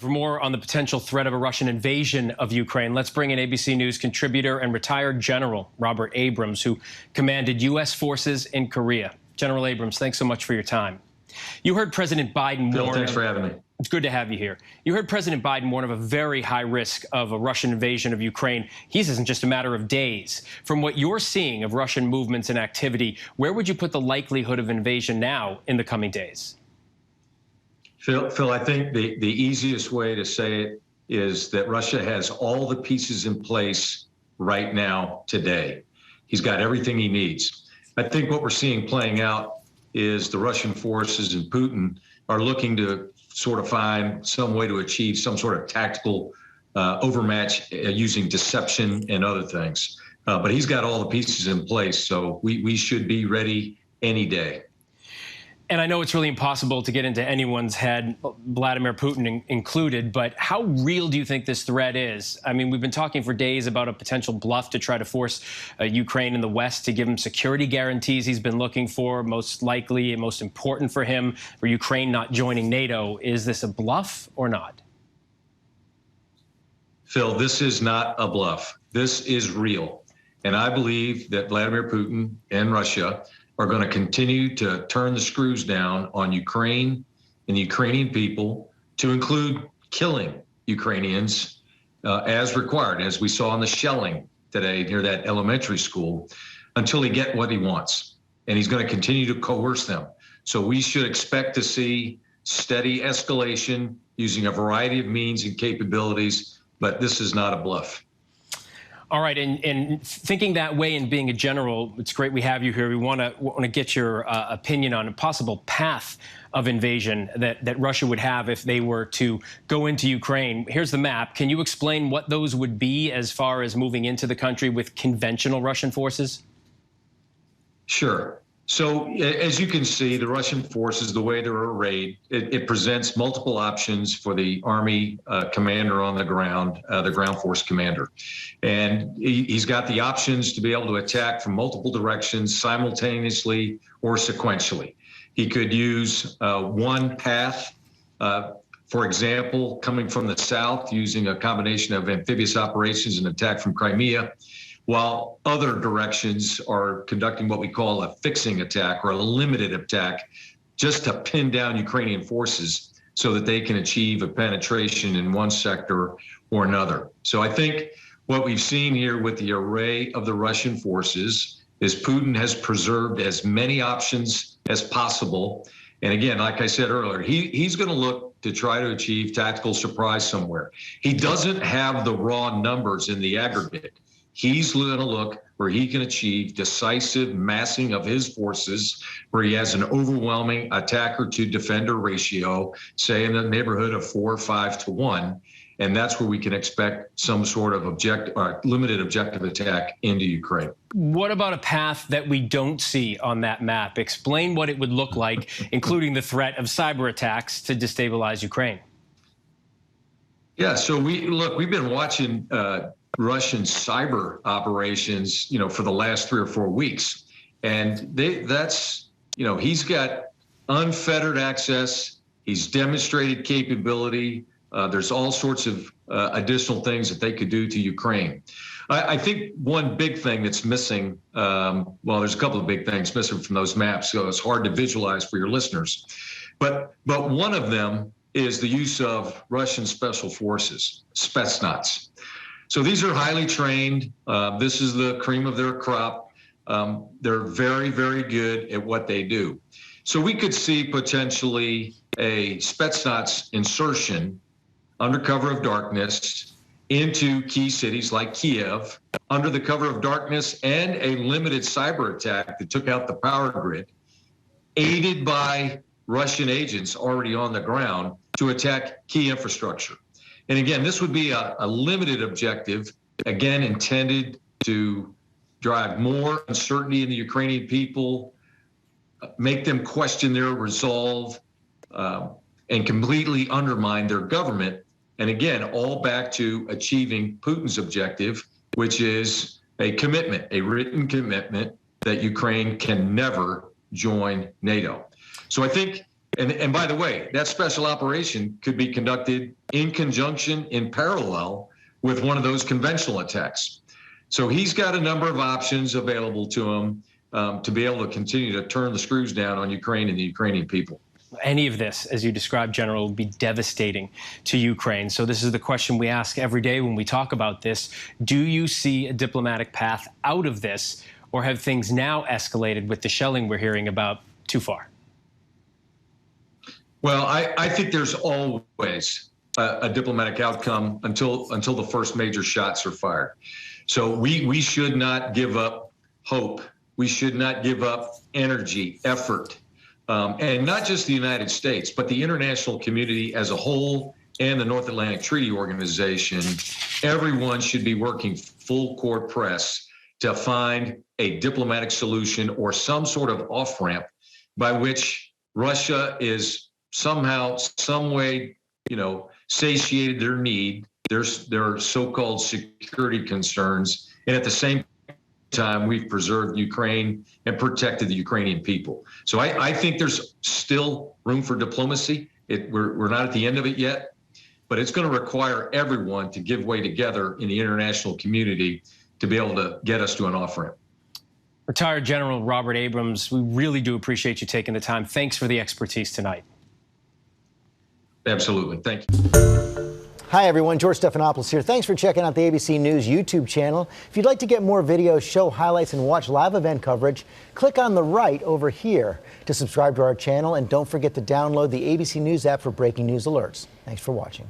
For more on the potential threat of a Russian invasion of Ukraine, let's bring in ABC News contributor and retired General Robert Abrams, who commanded U.S. forces in Korea. General Abrams, thanks so much for your time. You heard President Biden Phil, warn... thanks for having me. It's good to have you here. You heard President Biden warn of a very high risk of a Russian invasion of Ukraine. He says in just a matter of days. From what you're seeing of Russian movements and activity, where would you put the likelihood of invasion now in the coming days? Phil, I think the easiest way to say it is that Russia has all the pieces in place right now, today. He's got everything he needs. I think what we're seeing playing out is the Russian forces and Putin are looking to sort of find some way to achieve some sort of tactical overmatch using deception and other things. But he's got all the pieces in place, so we should be ready any day. And I know it's really impossible to get into anyone's head, Vladimir Putin included, but how real do you think this threat is? I mean, we've been talking for days about a potential bluff to try to force Ukraine and the West to give him security guarantees he's been looking for, most likely and most important for him, for Ukraine not joining NATO. Is this a bluff or not? Phil, this is not a bluff. This is real. And I believe that Vladimir Putin and Russia are going to continue to turn the screws down on Ukraine and the Ukrainian people, to include killing Ukrainians as required, as we saw in the shelling today near that elementary school, until he gets what he wants. And he's going to continue to coerce them. So we should expect to see steady escalation using a variety of means and capabilities, but this is not a bluff. All right, and thinking that way and being a general, it's great we have you here. We want to get your opinion on a possible path of invasion that Russia would have if they were to go into Ukraine. Here's the map. Can you explain what those would be as far as moving into the country with conventional Russian forces? Sure. So as you can see, the Russian forces, the way they're arrayed, it presents multiple options for the Army commander on the ground force commander. And he's got the options to be able to attack from multiple directions simultaneously or sequentially. He could use one path, for example, coming from the south using a combination of amphibious operations and attack from Crimea, while other directions are conducting what we call a fixing attack or a limited attack, just to pin down Ukrainian forces so that they can achieve a penetration in one sector or another. So I think what we've seen here with the array of the Russian forces is Putin has preserved as many options as possible. And again, like I said earlier, he's going to look to try to achieve tactical surprise somewhere. He doesn't have the raw numbers in the aggregate. He's going to look where he can achieve decisive massing of his forces, where he has an overwhelming attacker to defender ratio, say in the neighborhood of 4 or 5 to 1. And that's where we can expect some sort of limited objective attack into Ukraine. What about a path that we don't see on that map? Explain what it would look like, including the threat of cyber attacks to destabilize Ukraine. Yeah, so we've been watching Russian cyber operations, for the last 3 or 4 weeks. And he's got unfettered access. He's demonstrated capability. There's all sorts of additional things that they could do to Ukraine. I think one big thing that's missing, well, there's a couple of big things missing from those maps, so it's hard to visualize for your listeners. But one of them is the use of Russian special forces, Spetsnaz. So these are highly trained. This is the cream of their crop. They're very, very good at what they do. So we could see potentially a Spetsnaz insertion under cover of darkness into key cities like Kiev, under the cover of darkness, and a limited cyber attack that took out the power grid, aided by Russian agents already on the ground to attack key infrastructure. And again, this would be a limited objective, again, intended to drive more uncertainty in the Ukrainian people, make them question their resolve, and completely undermine their government. And again, all back to achieving Putin's objective, which is a commitment, a written commitment that Ukraine can never join NATO. So I think And by the way, that special operation could be conducted in conjunction, in parallel with one of those conventional attacks. So he's got a number of options available to him to be able to continue to turn the screws down on Ukraine and the Ukrainian people. Any of this, as you described, General, would be devastating to Ukraine. So this is the question we ask every day when we talk about this. Do you see a diplomatic path out of this, or have things now escalated with the shelling we're hearing about too far? Well, I think there's always a diplomatic outcome until the first major shots are fired. So we should not give up hope. We should not give up energy, effort, and not just the United States, but the international community as a whole and the North Atlantic Treaty Organization. Everyone should be working full court press to find a diplomatic solution or some sort of off-ramp by which Russia is somehow, some way, satiated their need, their so-called security concerns, and at the same time, we've preserved Ukraine and protected the Ukrainian people. So I think there's still room for diplomacy. We're not at the end of it yet, but it's going to require everyone to give way together in the international community to be able to get us to an off-ramp. Retired General Robert Abrams, we really do appreciate you taking the time. Thanks for the expertise tonight. Absolutely. Thank you. Hi, everyone. George Stephanopoulos here. Thanks for checking out the ABC News YouTube channel. If you'd like to get more videos, show highlights, and watch live event coverage, click on the right over here to subscribe to our channel. And don't forget to download the ABC News app for breaking news alerts. Thanks for watching.